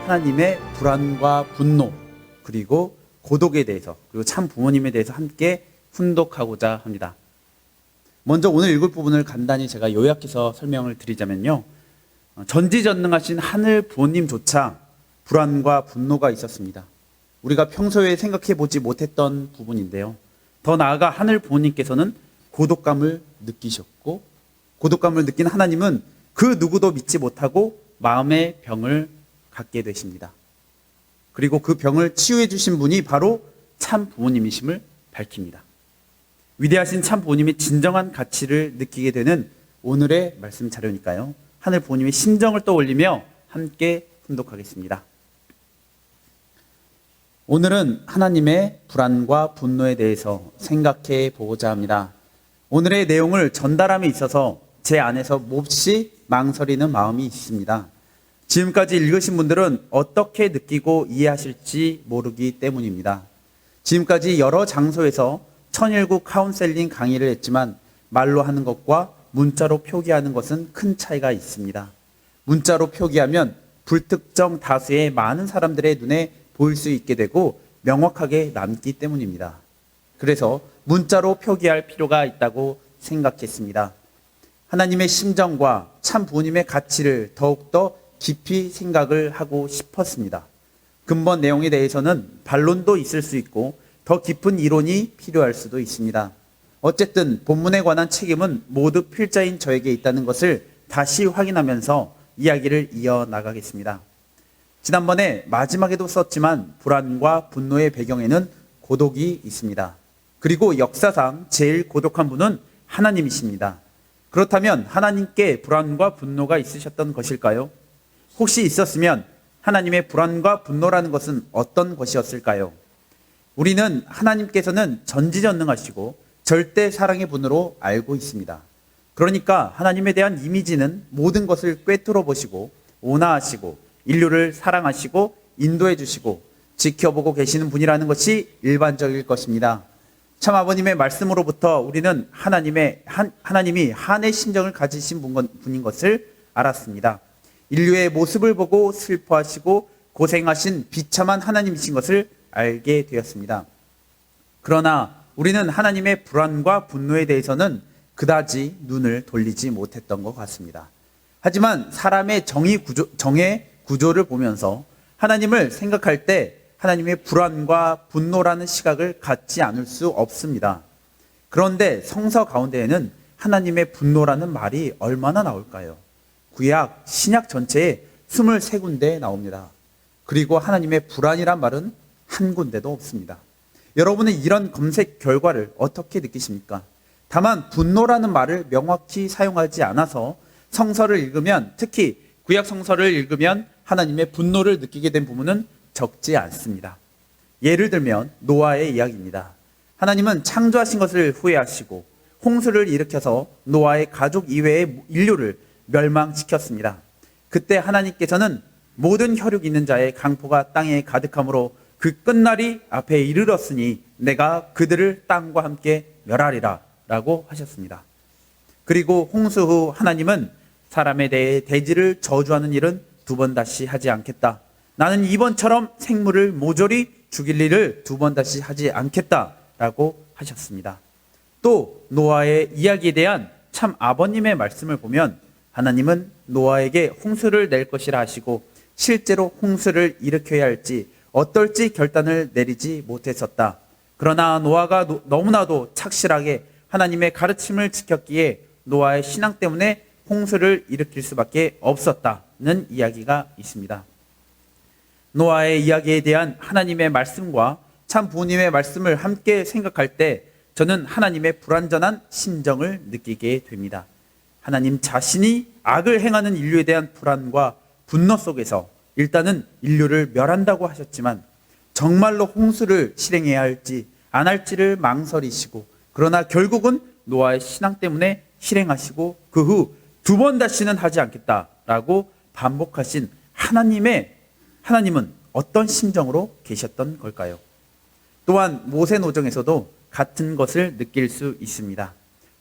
하나님의 불안과 분노, 그리고 고독에 대해서, 그리고 참 부모님에 대해서 함께 훈독하고자 합니다. 먼저 오늘 읽을 부분을 간단히 제가 요약해서 설명을 드리자면요, 전지전능하신 하늘 부모님조차 불안과 분노가 있었습니다. 우리가 평소에 생각해 보지 못했던 부분인데요, 더 나아가 하늘 부모님께서는 고독감을 느끼셨고, 고독감을 느낀 하나님은 그 누구도 믿지 못하고 마음의 병을 갖게 되십니다. 그리고 그 병을 치유해 주신 분이 바로 참 부모님이심을 밝힙니다. 위대하신 참 부모님의 진정한 가치를 느끼게 되는 오늘의 말씀 자료니까요, 하늘 부모님의 심정을 떠올리며 함께 훈독하겠습니다. 오늘은 하나님의 불안과 분노에 대해서 생각해 보고자 합니다. 오늘의 내용을 전달함에 있어서 제 안에서 몹시 망설이는 마음이 있습니다. 지금까지 읽으신 분들은 어떻게 느끼고 이해하실지 모르기 때문입니다. 지금까지 여러 장소에서 천일국 카운셀링 강의를 했지만 말로 하는 것과 문자로 표기하는 것은 큰 차이가 있습니다. 문자로 표기하면 불특정 다수의 많은 사람들의 눈에 보일 수 있게 되고 명확하게 남기 때문입니다. 그래서 문자로 표기할 필요가 있다고 생각했습니다. 하나님의 심정과 참 부모님의 가치를 더욱더 깊이 생각을 하고 싶었습니다. 근본 내용에 대해서는 반론도 있을 수 있고 더 깊은 이론이 필요할 수도 있습니다. 어쨌든 본문에 관한 책임은 모두 필자인 저에게 있다는 것을 다시 확인하면서 이야기를 이어나가겠습니다. 지난번에 마지막에도 썼지만 불안과 분노의 배경에는 고독이 있습니다. 그리고 역사상 제일 고독한 분은 하나님이십니다. 그렇다면 하나님께 불안과 분노가 있으셨던 것일까요? 혹시 있었으면 하나님의 불안과 분노라는 것은 어떤 것이었을까요? 우리는 하나님께서는 전지전능하시고 절대 사랑의 분으로 알고 있습니다. 그러니까 하나님에 대한 이미지는 모든 것을 꿰뚫어 보시고 온화하시고 인류를 사랑하시고 인도해 주시고 지켜보고 계시는 분이라는 것이 일반적일 것입니다. 참 아버님의 말씀으로부터 우리는 하나님이 한의 심정을 가지신 분인 것을 알았습니다. 인류의 모습을 보고 슬퍼하시고 고생하신 비참한 하나님이신 것을 알게 되었습니다. 그러나 우리는 하나님의 불안과 분노에 대해서는 그다지 눈을 돌리지 못했던 것 같습니다. 하지만 사람의 정의 구조를 보면서 하나님을 생각할 때 하나님의 불안과 분노라는 시각을 갖지 않을 수 없습니다. 그런데 성서 가운데에는 하나님의 분노라는 말이 얼마나 나올까요? 구약, 신약 전체에 23군데 나옵니다. 그리고 하나님의 불안이란 말은 한 군데도 없습니다. 여러분은 이런 검색 결과를 어떻게 느끼십니까? 다만 분노라는 말을 명확히 사용하지 않아서 성서를 읽으면, 특히 구약 성서를 읽으면 하나님의 분노를 느끼게 된 부분은 적지 않습니다. 예를 들면 노아의 이야기입니다. 하나님은 창조하신 것을 후회하시고 홍수를 일으켜서 노아의 가족 이외의 인류를 멸망시켰습니다. 그때 하나님께서는 모든 혈육 있는 자의 강포가 땅에 가득함으로 그 끝날이 앞에 이르렀으니 내가 그들을 땅과 함께 멸하리라 라고 하셨습니다. 그리고 홍수 후 하나님은 사람에 대해 대지를 저주하는 일은 두 번 다시 하지 않겠다. 나는 이번처럼 생물을 모조리 죽일 일을 두 번 다시 하지 않겠다 라고 하셨습니다. 또 노아의 이야기에 대한 참 아버님의 말씀을 보면 하나님은 노아에게 홍수를 낼 것이라 하시고 실제로 홍수를 일으켜야 할지 어떨지 결단을 내리지 못했었다. 그러나 노아가 너무나도 착실하게 하나님의 가르침을 지켰기에 노아의 신앙 때문에 홍수를 일으킬 수밖에 없었다는 이야기가 있습니다. 노아의 이야기에 대한 하나님의 말씀과 참 부모님의 말씀을 함께 생각할 때 저는 하나님의 불완전한 심정을 느끼게 됩니다. 하나님 자신이 악을 행하는 인류에 대한 불안과 분노 속에서 일단은 인류를 멸한다고 하셨지만 정말로 홍수를 실행해야 할지 안 할지를 망설이시고, 그러나 결국은 노아의 신앙 때문에 실행하시고 그 후 두 번 다시는 하지 않겠다라고 반복하신 하나님은 어떤 심정으로 계셨던 걸까요? 또한 모세 노정에서도 같은 것을 느낄 수 있습니다.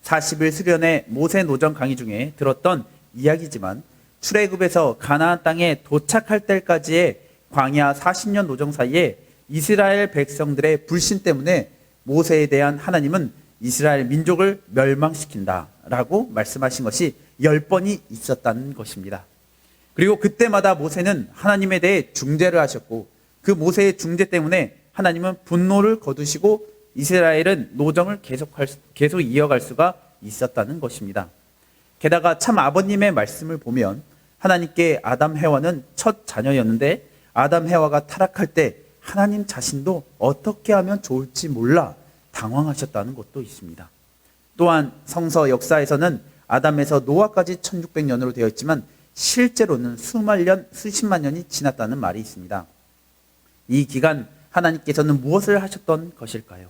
40일 수련회 모세 노정 강의 중에 들었던 이야기지만 출애굽에서 가나안 땅에 도착할 때까지의 광야 40년 노정 사이에 이스라엘 백성들의 불신 때문에 모세에 대한 하나님은 이스라엘 민족을 멸망시킨다라고 말씀하신 것이 10번이 있었다는 것입니다. 그리고 그때마다 모세는 하나님에 대해 중재를 하셨고 그 모세의 중재 때문에 하나님은 분노를 거두시고 이스라엘은 노정을 계속 이어갈 수가 있었다는 것입니다. 게다가 참 아버님의 말씀을 보면 하나님께 아담 해와는 첫 자녀였는데 아담 해와가 타락할 때 하나님 자신도 어떻게 하면 좋을지 몰라 당황하셨다는 것도 있습니다. 또한 성서 역사에서는 아담에서 노아까지 1600년으로 되어 있지만 실제로는 수십만 년이 지났다는 말이 있습니다. 이 기간 하나님께서는 무엇을 하셨던 것일까요?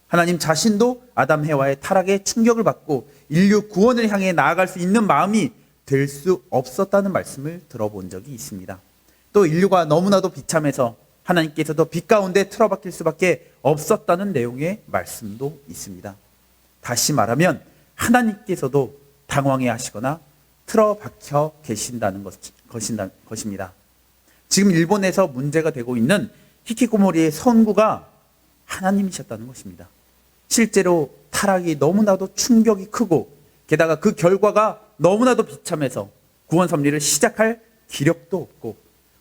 하나님 자신도 아담 해와의 타락에 충격을 받고 인류 구원을 향해 나아갈 수 있는 마음이 될 수 없었다는 말씀을 들어본 적이 있습니다. 또 인류가 너무나도 비참해서 하나님께서도 빛 가운데 틀어박힐 수밖에 없었다는 내용의 말씀도 있습니다. 다시 말하면 하나님께서도 당황해 하시거나 틀어박혀 계신다는 것입니다. 지금 일본에서 문제가 되고 있는 히키코모리의 선구가 하나님이셨다는 것입니다. 실제로 타락이 너무나도 충격이 크고 게다가 그 결과가 너무나도 비참해서 구원 섭리를 시작할 기력도 없고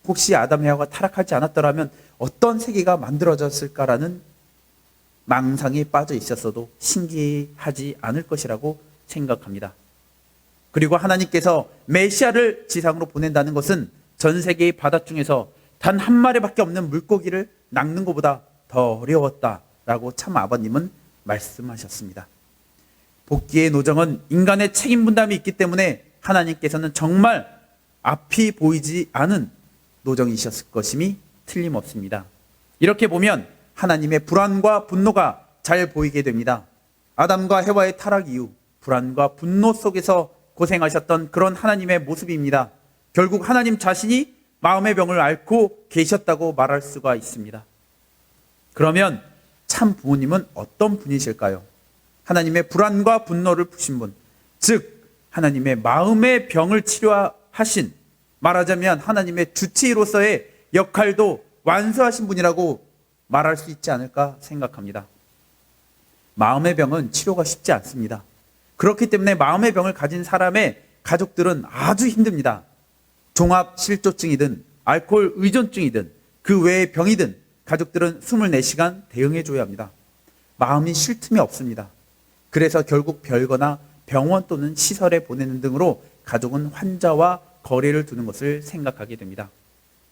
혹시 아담 해와가 타락하지 않았더라면 어떤 세계가 만들어졌을까라는 망상에 빠져 있었어도 신기하지 않을 것이라고 생각합니다. 그리고 하나님께서 메시아를 지상으로 보낸다는 것은 전 세계의 바다 중에서 단 한 마리밖에 없는 물고기를 낚는 것보다 더 어려웠다라고 참 아버님은 말씀하셨습니다. 복귀의 노정은 인간의 책임 분담이 있기 때문에 하나님께서는 정말 앞이 보이지 않은 노정이셨을 것임이 틀림없습니다. 이렇게 보면 하나님의 불안과 분노가 잘 보이게 됩니다. 아담과 해와의 타락 이후 불안과 분노 속에서 고생하셨던 그런 하나님의 모습입니다. 결국 하나님 자신이 마음의 병을 앓고 계셨다고 말할 수가 있습니다. 그러면 참 부모님은 어떤 분이실까요? 하나님의 불안과 분노를 푸신 분, 즉 하나님의 마음의 병을 치료하신, 말하자면 하나님의 주치의로서의 역할도 완수하신 분이라고 말할 수 있지 않을까 생각합니다. 마음의 병은 치료가 쉽지 않습니다. 그렇기 때문에 마음의 병을 가진 사람의 가족들은 아주 힘듭니다. 종합실조증이든 알코올 의존증이든 그 외의 병이든 가족들은 24시간 대응해줘야 합니다. 마음이 쉴 틈이 없습니다. 그래서 결국 별거나 병원 또는 시설에 보내는 등으로 가족은 환자와 거리를 두는 것을 생각하게 됩니다.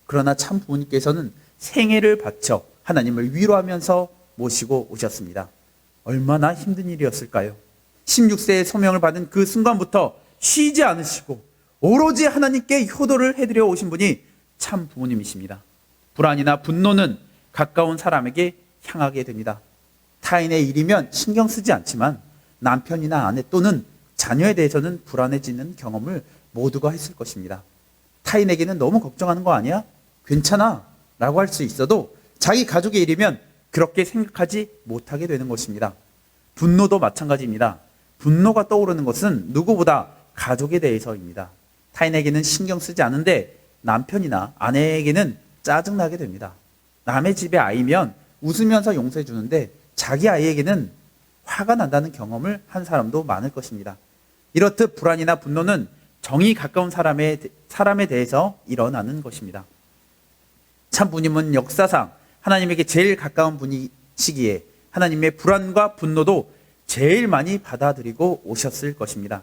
그러나 참 부모님께서는 생애를 바쳐 하나님을 위로하면서 모시고 오셨습니다. 얼마나 힘든 일이었을까요? 16세의 소명을 받은 그 순간부터 쉬지 않으시고 오로지 하나님께 효도를 해드려 오신 분이 참 부모님이십니다. 불안이나 분노는 가까운 사람에게 향하게 됩니다. 타인의 일이면 신경 쓰지 않지만 남편이나 아내 또는 자녀에 대해서는 불안해지는 경험을 모두가 했을 것입니다. 타인에게는 너무 걱정하는 거 아니야? 괜찮아 라고 할 수 있어도 자기 가족의 일이면 그렇게 생각하지 못하게 되는 것입니다. 분노도 마찬가지입니다. 분노가 떠오르는 것은 누구보다 가족에 대해서입니다. 타인에게는 신경 쓰지 않은데 남편이나 아내에게는 짜증나게 됩니다. 남의 집의 아이면 웃으면서 용서해 주는데 자기 아이에게는 화가 난다는 경험을 한 사람도 많을 것입니다. 이렇듯 불안이나 분노는 정이 가까운 사람에 대해서 일어나는 것입니다. 참 부모님은 역사상 하나님에게 제일 가까운 분이시기에 하나님의 불안과 분노도 제일 많이 받아들이고 오셨을 것입니다.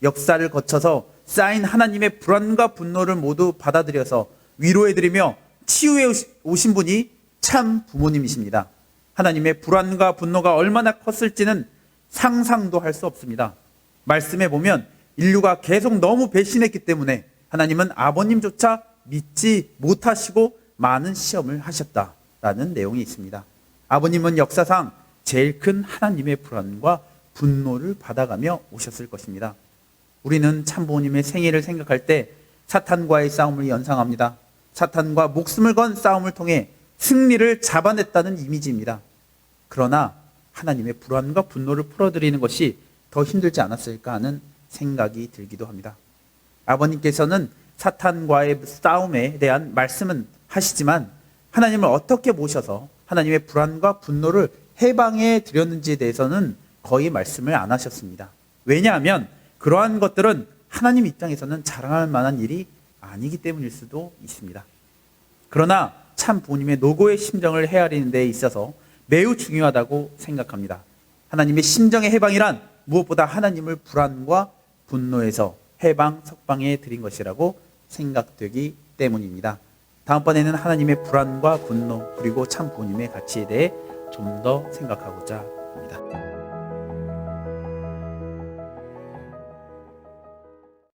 역사를 거쳐서 쌓인 하나님의 불안과 분노를 모두 받아들여서 위로해드리며 치유해 오신 분이 참 부모님이십니다. 하나님의 불안과 분노가 얼마나 컸을지는 상상도 할 수 없습니다. 말씀해 보면 인류가 계속 너무 배신했기 때문에 하나님은 아버님조차 믿지 못하시고 많은 시험을 하셨다라는 내용이 있습니다. 아버님은 역사상 제일 큰 하나님의 불안과 분노를 받아가며 오셨을 것입니다. 우리는 참부모님의 생애를 생각할 때 사탄과의 싸움을 연상합니다. 사탄과 목숨을 건 싸움을 통해 승리를 잡아냈다는 이미지입니다. 그러나 하나님의 불안과 분노를 풀어드리는 것이 더 힘들지 않았을까 하는 생각이 들기도 합니다. 아버님께서는 사탄과의 싸움에 대한 말씀은 하시지만 하나님을 어떻게 모셔서 하나님의 불안과 분노를 해방해 드렸는지에 대해서는 거의 말씀을 안 하셨습니다. 왜냐하면 그러한 것들은 하나님 입장에서는 자랑할 만한 일이 아니기 때문일 수도 있습니다. 그러나 참 부모님의 노고의 심정을 헤아리는 데 있어서 매우 중요하다고 생각합니다. 하나님의 심정의 해방이란 무엇보다 하나님을 불안과 분노에서 해방, 석방해 드린 것이라고 생각되기 때문입니다. 다음번에는 하나님의 불안과 분노 그리고 참 부모님의 가치에 대해 좀 더 생각하고자 합니다.